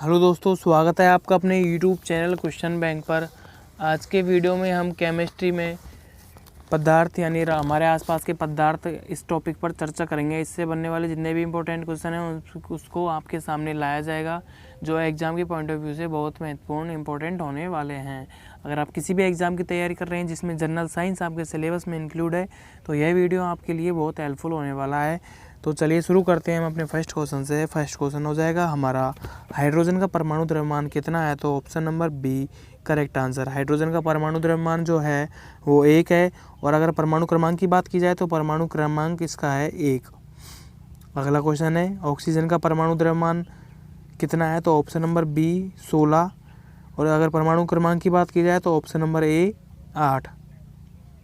Hello दोस्तों, स्वागत है आपका अपने यूट्यूब चैनल क्वेश्चन बैंक पर। आज के वीडियो में हम केमिस्ट्री में पदार्थ यानी हमारे आसपास के पदार्थ इस टॉपिक पर चर्चा करेंगे। इससे बनने वाले जितने भी इंपॉर्टेंट क्वेश्चन हैं उसको आपके सामने लाया जाएगा, जो एग्ज़ाम के पॉइंट ऑफ व्यू से बहुत महत्वपूर्ण इंपॉर्टेंट होने वाले हैं। अगर आप किसी भी एग्ज़ाम की तैयारी कर रहे हैं जिसमें जनरल साइंस आपके सिलेबस में इंक्लूड है, तो यह वीडियो आपके लिए बहुत हेल्पफुल होने वाला है। तो चलिए शुरू करते हैं हम अपने फर्स्ट क्वेश्चन से। फर्स्ट क्वेश्चन हो जाएगा हमारा, हाइड्रोजन का परमाणु द्रव्यमान कितना है? तो option number B correct answer. Hydrogen का परमाणु द्रव्यमान जो है वो 1 है, और अगर परमाणु क्रमांक की बात की जाए तो परमाणु क्रमांक इसका है 1। अगला क्वेश्चन है, ऑक्सीजन का परमाणु द्रव्यमान कितना है? तो ऑप्शन नंबर बी 16, और अगर परमाणु क्रमांक की बात की जाए तो ऑप्शन नंबर ए 8।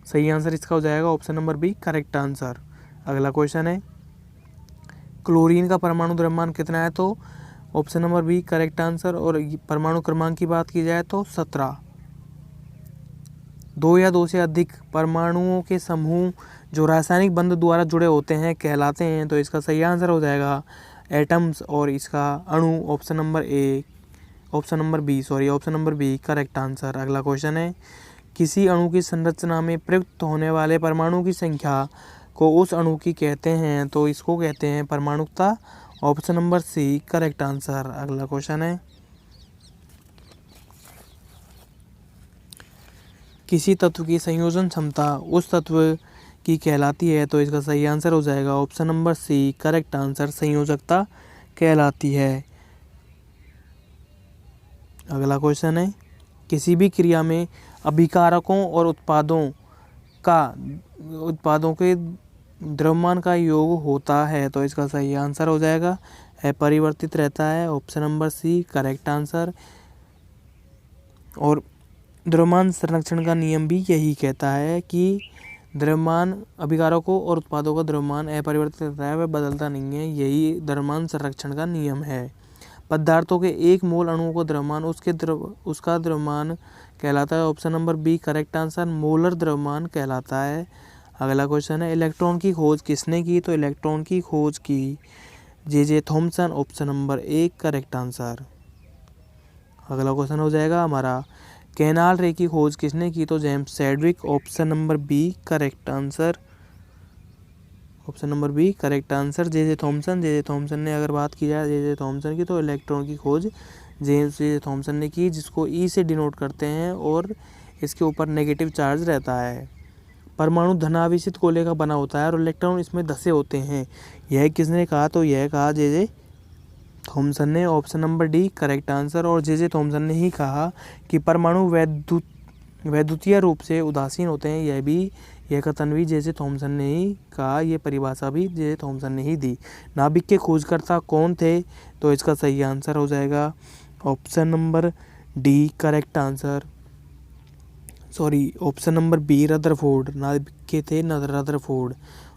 सही आंसर इसका हो जाएगा option number B correct answer. अगला क्वेश्चन है, क्लोरीन का परमाणु द्रव्यमान कितना है? तो option number B correct answer, और परमाणु क्रमांक की बात की जाए तो 17। 2 या 2 से अधिक परमाणुओं के समूह जो रासायनिक बंध द्वारा जुड़े होते हैं कहलाते हैं। तो इसका सही आंसर हो जाएगा एटम्स, और इसका अणु option number B correct answer. अगला क्वेश्चन है, किसी अणु की संरचना में प्रयुक्त होने वाले परमाणु की संख्या को उस अणु की कहते हैं। तो इसको कहते हैं परमाणुकता, option number C correct answer. अगला क्वेश्चन है, किसी तत्व की संयोजन क्षमता उस तत्व की कहलाती है। तो इसका सही आंसर हो जाएगा option number C correct answer, संयोजकता कहलाती है। अगला क्वेश्चन है, किसी भी क्रिया में अभिकारकों और उत्पादों के द्रव्यमान का योग होता है। तो इसका सही आंसर हो जाएगा अपरिवर्तित रहता है, option number C correct answer. और द्रव्यमान संरक्षण का नियम भी यही कहता है कि द्रव्यमान अभिकारकों और उत्पादों का द्रव्यमान अपरिवर्तित रहता है, वह बदलता नहीं है। यही द्रव्यमान संरक्षण का नियम है। पदार्थों के 1 मोल अणुओं को द्रव्यमान उसका द्रव्यमान कहलाता है, option number B correct answer, molar द्रव्यमान कहलाता है। अगला क्वेश्चन है, इलेक्ट्रॉन की खोज किसने की? तो इलेक्ट्रॉन की खोज की J Thomson, option number A correct answer. अगला क्वेश्चन हो जाएगा हमारा, कैनाल रे की खोज किसने की? तो James Chadwick, option number B correct answer. Option number B correct answer, J Thomson ने अगर बात की जाए जे थॉमसन की, तो इलेक्ट्रॉन की खोज जेम्स जे थॉमसन ने की, जिसको ई से डिनोट करते हैं, और इसके ऊपर नेगेटिव चार्ज रहता है। परमाणु धनावेशित कोयले का बना होता है और इलेक्ट्रॉन इसमें धसे होते हैं। यह किसने कहा? तो यह कहा जे थॉमसन ने, option number D correct answer. और जे थॉमसन ने ही कहा कि परमाणु वैद्युतीय रूप से उदासीन होते हैं। यह कथन भी जे थॉमसन ने ही कहा, यह परिभाषा भी जे थॉमसन ने ही दी। नाभिक के खोजकर्ता कौन थे? तो इसका सही आंसर हो जाएगा option number D correct answer, option number B Rutherford. नाभिक के थे Rutherford,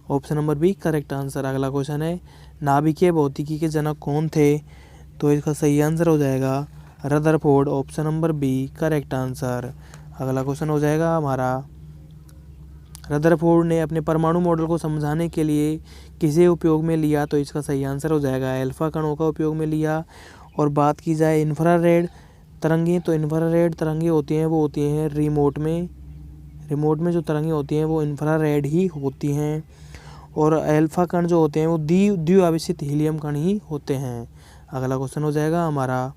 option number B correct answer. अगला क्वेश्चन है, नाभिकीय भौतिकी के जनक कौन थे? तो इसका सही आंसर हो जाएगा Rutherford, option number B correct answer. अगला क्वेश्चन हो जाएगा हमारा, रदरफोर्ड ने अपने परमाणु मॉडल को समझाने के लिए किसे उपयोग में लिया? तो इसका सही आंसर हो जाएगा अल्फा कणों का उपयोग में लिया। और बात की जाए इंफ्रारेड तरंगें, तो इंफ्रारेड तरंगें होती हैं रिमोट में जो तरंगें होती हैं वो इंफ्रारेड ही होती हैं। और अल्फा कण जो होते हैं वो द्विआवेशित हीलियम कण ही होते हैं। अगला क्वेश्चन हो जाएगा हमारा,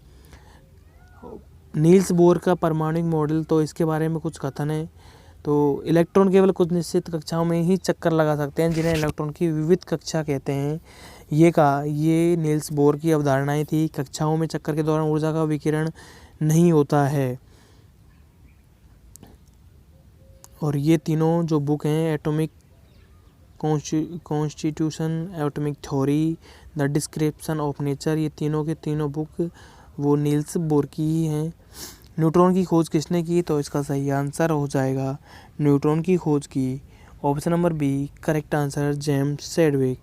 नील्स बोर का परमाणु मॉडल, तो इसके बारे में कुछ कथन है। तो इलेक्ट्रॉन केवल कुछ निश्चित कक्षाओं में ही चक्कर लगा सकते हैं, जिन्हें इलेक्ट्रॉन की विविध कक्षा कहते हैं। ये नील्स बोर की अवधारणाएं थी। कक्षाओं में चक्कर के दौरान ऊर्जा का विकिरण नहीं होता है। और ये तीनों जो बुक हैं, atomic constitution, atomic theory, the description of nature, ये तीनों के तीनों बुक वो नील्स बोर की ही हैं। न्यूट्रॉन की खोज किसने की? तो इसका सही आंसर हो जाएगा न्यूट्रॉन की खोज की, option number B correct answer, James Chadwick.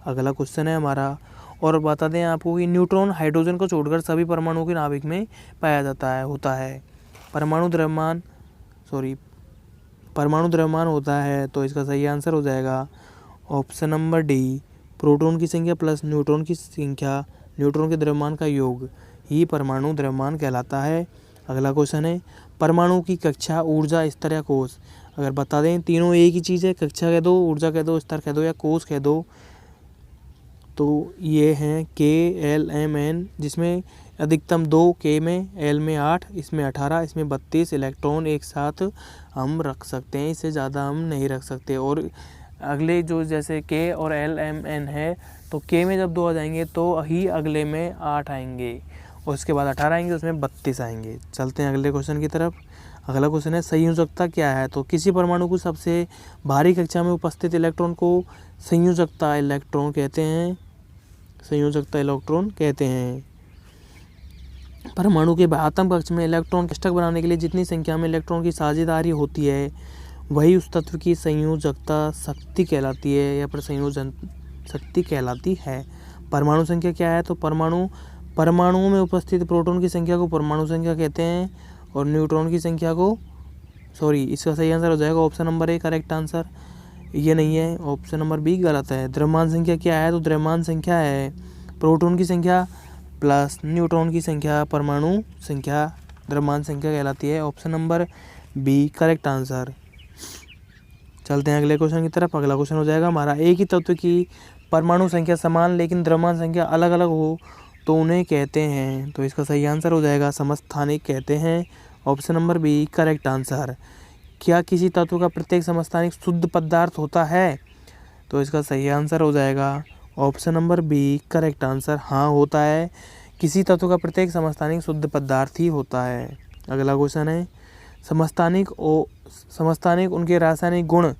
अगला क्वेश्चन है हमारा, और बता दें आपको कि न्यूट्रॉन हाइड्रोजन को छोड़कर सभी परमाणुओं के नाभिक में पाया होता है। परमाणु द्रव्यमान होता है। तो इसका सही आंसर हो जाएगा ऑप्शन नंबर डी, प्रोटॉन की संख्या प्लस न्यूट्रॉन की संख्या, न्यूट्रॉन के द्रव्यमान का योग, ही परमाणु द्रव्यमान कहलाता है। अगला क्वेश्चन है, परमाणु की कक्षा, ऊर्जा, स्तर या कोश। अगर बता दें तीनों एक ही चीज़ है, कक्षा कह दो, ऊर्जा कह दो, स्तर कह दो या कोश कह दो, तो ये हैं के, एल, एम, एन, जिसमें अधिकतम 2, के में, एल में 8, इसमें 18, इसमें 32 इलेक्ट्रॉन एक साथ हम रख सकते हैं, इससे ज़्यादा हम नहीं रख सकते। और अगले जो जैसे के और एल, एम, एन है, तो के में जब 2 आ जाएंगे तो ही अगले में 8 आएंगे और उसके बाद 18 आएंगे, उसमें 32 आएंगे। चलते हैं अगले क्वेश्चन की तरफ। अगला क्वेश्चन है, संयोजकता क्या है? तो किसी परमाणु को सबसे भारी कक्षा में उपस्थित इलेक्ट्रॉन को संयोजकता इलेक्ट्रॉन कहते हैं। संयोजकता इलेक्ट्रॉन कहते हैं। परमाणु के आत्म कक्ष में इलेक्ट्रॉन कोष्ठक बनाने के लिए जितनी संख्या में इलेक्ट्रॉन की साझेदारी होती है वही उस तत्व की संयोजकता शक्ति कहलाती है या फिर संयोजन शक्ति कहलाती है। परमाणु संख्या क्या है? तो परमाणुओं में उपस्थित प्रोटॉन की संख्या को परमाणु संख्या कहते हैं और न्यूट्रॉन की संख्या को इसका सही आंसर हो जाएगा option number A correct answer. ये नहीं है, ऑप्शन नंबर बी गलत है। द्रव्यमान संख्या क्या है? तो द्रव्यमान संख्या है प्रोटॉन की संख्या प्लस न्यूट्रॉन की संख्या, परमाणु संख्या द्रव्यमान संख्या कहलाती है। Option number B correct answer. चलते हैं अगले क्वेश्चन की तरफ। अगला क्वेश्चन हो जाएगा हमारा, एक ही तत्व की परमाणु संख्या समान लेकिन द्रव्यमान संख्या अलग अलग हो तो उन्हें कहते हैं। तो इसका सही आंसर हो जाएगा समस्थानिक कहते हैं। Option number B correct answer. क्या किसी तत्व का प्रत्येक समस्थानिक शुद्ध पदार्थ होता है? तो इसका सही आंसर हो जाएगा option number B correct answer. हाँ होता है, किसी तत्व का प्रत्येक समस्थानिक शुद्ध पदार्थ ही होता है। अगला क्वेश्चन है, समस्थानिक उनके रासायनिक गुण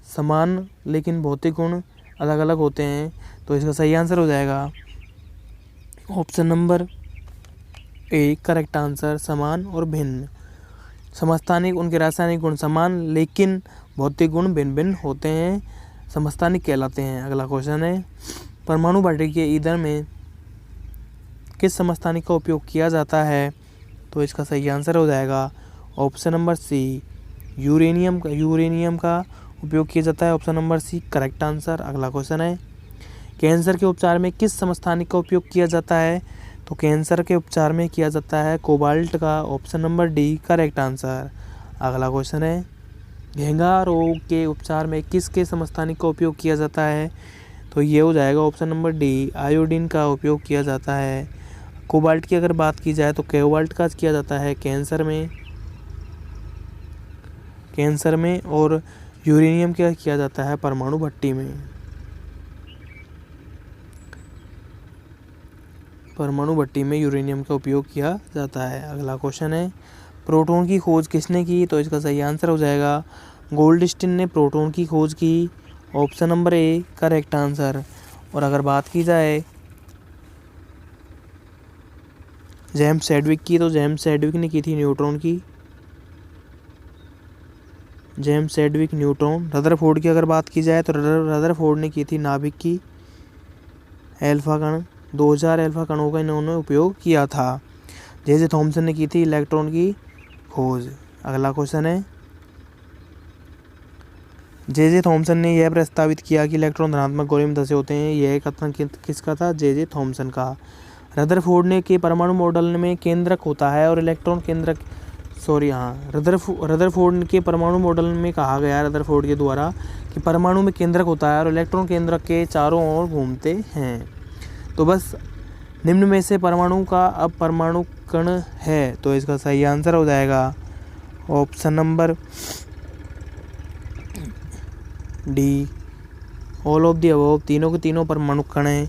समान लेकिन भौतिक गुण अलग अलग होते हैं। तो इसका सही आंसर हो जाएगा option number A correct answer, समान और भिन्न। समस्थानिक उनके रासायनिक गुण समान लेकिन भौतिक गुण भिन्न भिन्न होते हैं, समस्थानिक कहलाते हैं। अगला क्वेश्चन है, परमाणु बैटरी के ईंधन में किस समस्थानिक का उपयोग किया जाता है? तो इसका सही आंसर हो जाएगा ऑप्शन नंबर सी, यूरेनियम का उपयोग किया जाता है। Option number C correct answer. अगला क्वेश्चन है, कैंसर के उपचार में किस समस्थानिक का उपयोग किया जाता है? तो कैंसर के उपचार में किया जाता है कोबाल्ट का। Option number D correct answer. अगला क्वेश्चन है, घेंघा रोग के उपचार में किसके समस्थानिक का उपयोग किया जाता है? तो ये हो जाएगा ऑप्शन नंबर डी, आयोडीन का उपयोग किया जाता है। कोबाल्ट की अगर बात की जाए तो कोबाल्ट का किया जाता है कैंसर में और यूरेनियम का किया जाता है परमाणु भट्टी में। परमाणु भट्टी में यूरेनियम का उपयोग किया जाता है। अगला क्वेश्चन है, प्रोटॉन की खोज किसने की? तो इसका सही आंसर हो जाएगा गोल्डस्टीन ने प्रोटॉन की खोज की। Option number A correct answer. और अगर बात की जाए जेम्स चैडविक की, तो जेम्स चैडविक ने की थी न्यूट्रॉन की। James Chadwick neutron. रदरफोर्ड की अगर बात की जाए तो रदरफोर्ड ने की थी नाभिक की एल्फा कण, 2000 एल्फा कणों का इन्होंने उपयोग किया था। जे थॉमसन ने की थी इलेक्ट्रॉन की खोज। अगला क्वेश्चन है, जे थॉमसन ने यह प्रस्तावित किया कि इलेक्ट्रॉन धनात्मक गोले में धंसे होते हैं, यह कथन किसका था? जे थॉमसन का। रदरफोर्ड ने के परमाणु मॉडल में केंद्रक होता है और इलेक्ट्रॉन केंद्रक रदरफोर्ड के परमाणु मॉडल में कहा गया रदरफोर्ड के द्वारा कि परमाणु में केंद्रक होता है और इलेक्ट्रॉन केंद्रक के चारों ओर घूमते हैं। तो बस निम्न में से परमाणु का अब परमाणु कण है। तो इसका सही आंसर हो जाएगा option number D, all of the above. तीनों के तीनों परमाणु कण हैं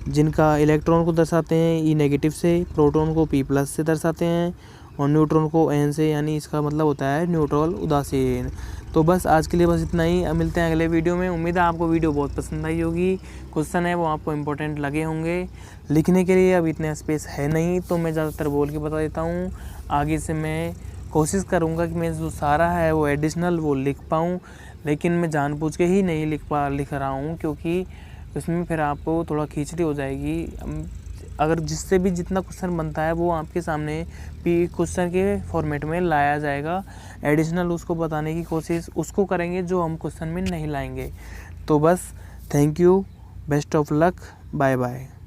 जिनका इलेक्ट्रॉन को दर्शाते हैं ई नेगेटिव से, प्रोटॉन को पी प्लस से दर्शाते हैं और न्यूट्रॉन को एन से, यानी इसका मतलब होता है न्यूट्रल उदासीन। तो बस आज के लिए बस इतना ही। अब मिलते हैं अगले वीडियो में। उम्मीद है आपको वीडियो बहुत पसंद आई होगी। क्वेश्चन है वो आपको इंपॉर्टेंट लगे होंगे। लिखने के लिए अब इतना स्पेस है नहीं तो मैं ज़्यादातर बोल के बता देता हूँ। आगे से मैं कोशिश करूँगा कि मैं जो सारा है वो एडिशनल वो लिख पाऊँ, लेकिन मैं जानबूझ के ही नहीं लिख रहा हूँ क्योंकि उसमें फिर आपको थोड़ा खिचड़ी हो जाएगी। अगर जिससे भी जितना क्वेश्चन बनता है वो आपके सामने क्वेश्चन के फॉर्मेट में लाया जाएगा। एडिशनल उसको बताने की कोशिश उसको करेंगे जो हम क्वेश्चन में नहीं लाएंगे। तो बस thank you, best of luck. Bye bye.